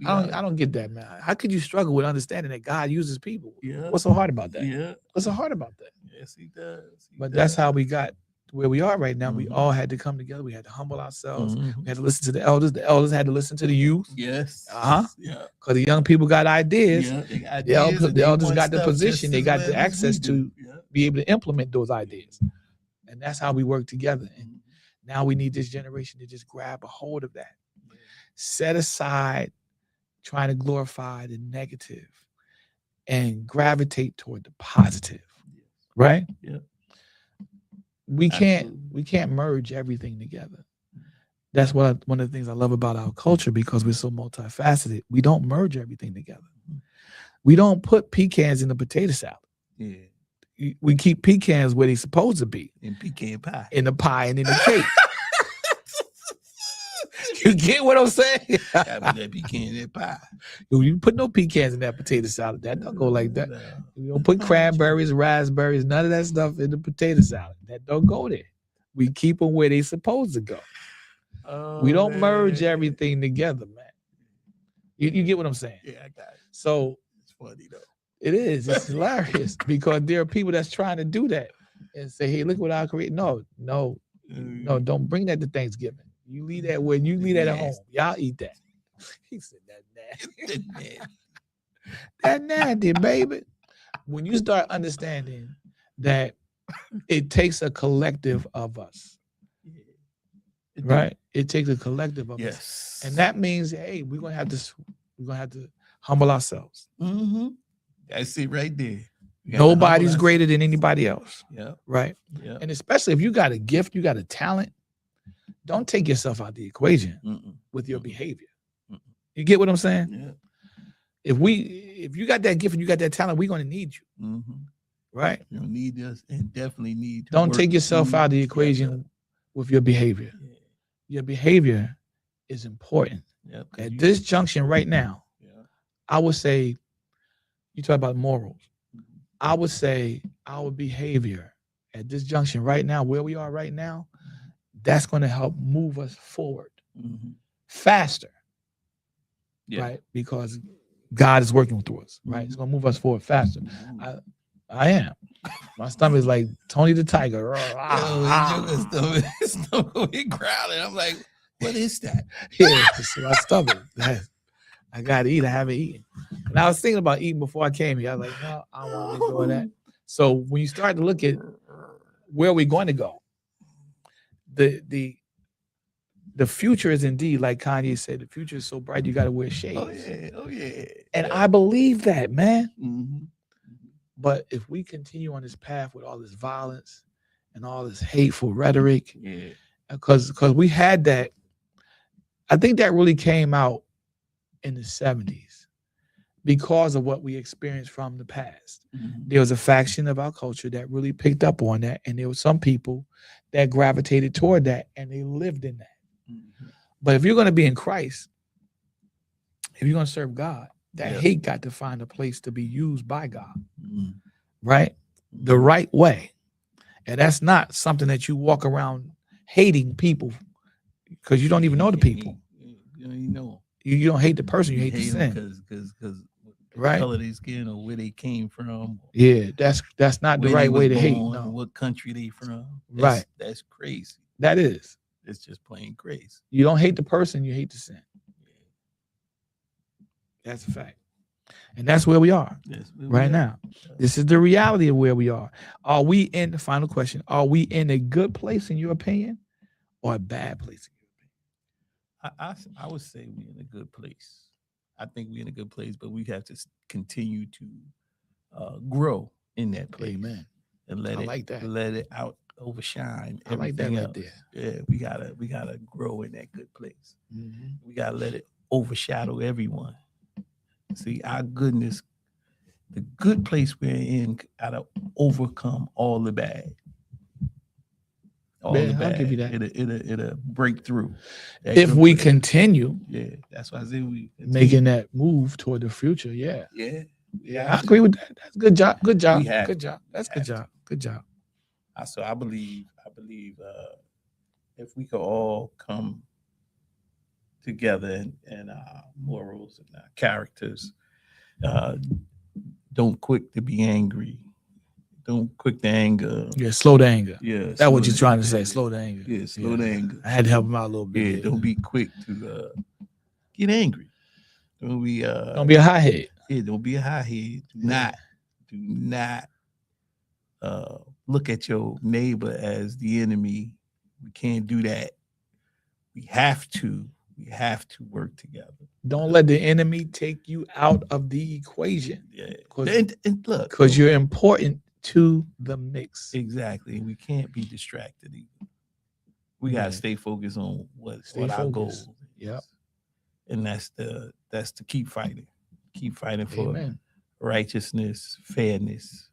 I don't get that, man. How could you struggle with understanding that God uses people? Yeah. What's so hard about that? Yeah. What's so hard about that? Yes, He does. But that's how we got to where we are right now. We Mhm. all had to come together. We had to humble ourselves. Mhm. We had to listen to the elders. The elders had to listen to the youth Yes. Uh-huh. Yeah. because the young people got ideas. Yeah. They got The elders- ideas and the they elders want got the stuff position, just they as got well the as we access do. to- Yeah. Be able to implement those ideas. And that's how we work together. And now we need this generation to just grab a hold of that. Set aside trying to glorify the negative and gravitate toward the positive. Right? Yeah. We Absolutely. can't merge everything together. That's one of the things I love about our culture, because we're so multifaceted. We don't merge everything together. We don't put pecans in the potato salad. Yeah. We keep pecans where they're supposed to be, And pecan pie. in the pie and in the cake. You get what I'm saying? Got that pecan in that pie. You put no pecans in that potato salad. That don't go like that. No. You don't put cranberries, raspberries, none of that stuff in the potato salad. That don't go there. We keep them where they supposed to go. Oh, We don't merge man. everything together, man. You get what I'm saying? Yeah, I got it. So It's funny though. it is. It's hilarious because there are people that's trying to do that and say, "Hey, look what I create." No, don't bring that to Thanksgiving. You leave that when you leave that at home. Y'all eat that. He said that nasty. That nasty, baby. When you start understanding that it takes a collective of us, right? It takes a collective of us. Yes. And that means, hey, we're gonna have to humble ourselves. Mm-hmm. That's it right there. You gotta Nobody's humble greater than anybody else, Yeah. right? Yeah. And especially if you got a gift, you got a talent, don't take yourself out the equation Mm-mm. with your Mm-mm. behavior. Mm-mm. You get what I'm saying? Yeah. If you got that gift and you got that talent, we're gonna need you, Mm-hmm. right? You don't need us and definitely need to Don't work take yourself out of the together. equation with your behavior. Yeah. Your behavior is important. Yeah, 'cause At you- this junction right now, yeah. I would say, you talk about morals. I would say our behavior at this junction right now, where we are right now, that's going to help move us forward Mhm. faster, Yeah. right? Because God is working through us, right? It's going to move us forward faster. Mhm. I am. My stomach is like Tony the Tiger. His stomach will be growling. I'm like, what is that? Yeah, it's my stomach. I gotta eat. I haven't eaten. And I was thinking about eating before I came here. I was like, no, I don't want to be doing that. So when you start to look at where are we going to go? The future is indeed, like Kanye said, the future is so bright you got to wear shades. Oh yeah, oh yeah. And I believe that, man. Mm-hmm. But if we continue on this path with all this violence and all this hateful rhetoric, Yeah. because we had that, I think that really came out in the 70s because of what we experienced from the past. Mm-hmm. There was a faction of our culture that really picked up on that, and there were some people that gravitated toward that, and they lived in that. Mm-hmm. But if you're going to be in Christ, if you're going to serve God, that Yeah. hate got to find a place to be used by God, Mm-hmm. right? The right way. And that's not something that you walk around hating people because you don't even know the people. You don't even know. You don't hate the person, you hate the sin. because Right. color they skin or where they came from. Yeah, that's not the where right they way was to hate. born, No, what country they from. Right. That's crazy. that is. It's just plain crazy. You don't hate the person, you hate the sin. That's a fact. And that's where we are Yes, right now. This is the reality of where we are. Are we in the final question? Are we in a good place in your opinion or a bad place in your opinion? I would say we're in a good place. I think we're in a good place, but we have to continue to grow in that place. Amen. And let I it like that. let it out overshine. I like that everything right else. there. Yeah, we gotta grow in that good place. Mhm. We gotta let it overshadow everyone. See, our goodness, the good place we're in, gotta overcome all the bad. All Yeah, the I'll bad. give you that. It'll break through. That If good we place. continue Yeah, that's why I say we making that move toward the future, Yeah, I agree with that. That's good job. Good job. We have Good to. job. That's We good have job. Good job. So I believe if we could all come together in our morals and our characters, don't quick to be angry, don't quick to anger. Yeah, slow the anger. Yeah, That's what you're trying to say. Slow the anger. Yeah, slow the anger. I had to help him out a little bit. Yeah, there. don't be quick to get angry. Don't be Don't be a hot head. Yeah, don't be a hot head. Do not look at your neighbor as the enemy. We can't do that. We have to work together. Don't let the enemy take you out of the equation. Yeah. 'Cause- And look, Because you're important to the mix. exactly. We can't be distracted either. We gotta Yeah. stay focused on what Stay our focused. goals is. Yep. And that's to keep fighting. Keep fighting for Amen. righteousness, fairness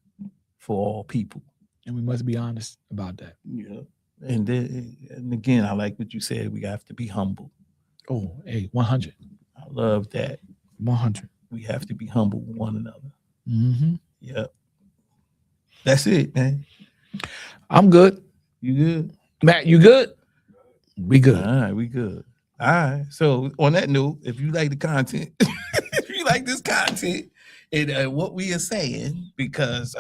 for all people. And we must be honest about that. Yeah. And again, I like what you said. We have to be humble. Oh, hey, 100. I love that. 100. We have to be humble with one another. Mm-hmm. Yep. That's it, man. I'm good. You good? Matt, you good? We good. All right, we good. All right. So on that note, if you like the content, if you like this content and what we are saying, because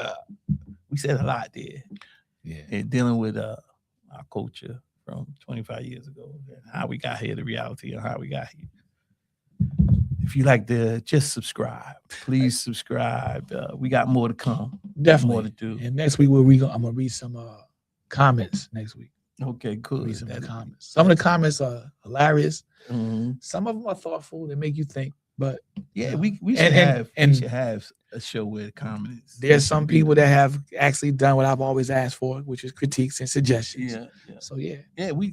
we said a lot there, Yeah. and dealing with our culture from 25 years ago and how we got here, the reality of how we got here. If you like to just subscribe, please subscribe. We got more to come. Definitely. More to do. And next week I'm gonna read some comments next week. Okay, cool. Read some of the comments. Some of the comments are hilarious. Mhm. Some of them are thoughtful. They make you think. But Yeah, No. we should And- have and- we should have a show where the comments. there's some people that have actually done what I've always asked for, which is critiques and suggestions. Yeah. So yeah, We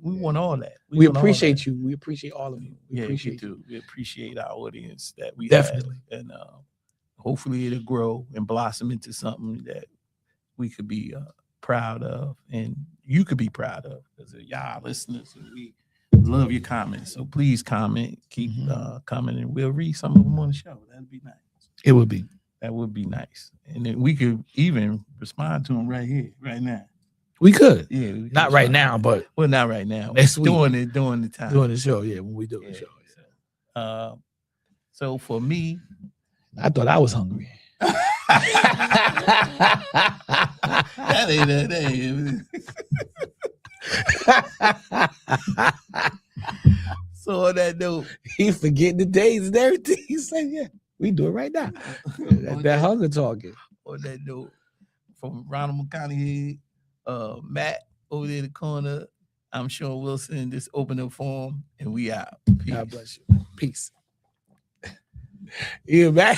want all that. we want all appreciate that. you. We appreciate all of you. We Yeah, appreciate we you. do. We appreciate our audience that we Definitely. have, and hopefully it'll grow and blossom into something that we could be proud of, and you could be proud of, because y'all listeners, and we love your comments. So please comment, keep commenting. We'll read some of them on the show. That'd be nice. It would be. That would be nice, and then we could even respond to them right here, right now. We could. Yeah, we could Not right respond. now, but Well, not right now. Next week. During the time. doing the show. Yeah, when we do the Yeah, show. so, so for me, I thought I was hungry. that ain't that ain't. So on that note, He forgetting the days and everything. He said, "Yeah, we do it right now." That hunger talking. on that note, from Ronald McConaughey, Matt over there in the corner. I'm Sean Wilson. This open up forum, and we out. Peace. God bless you. Peace. You Matt.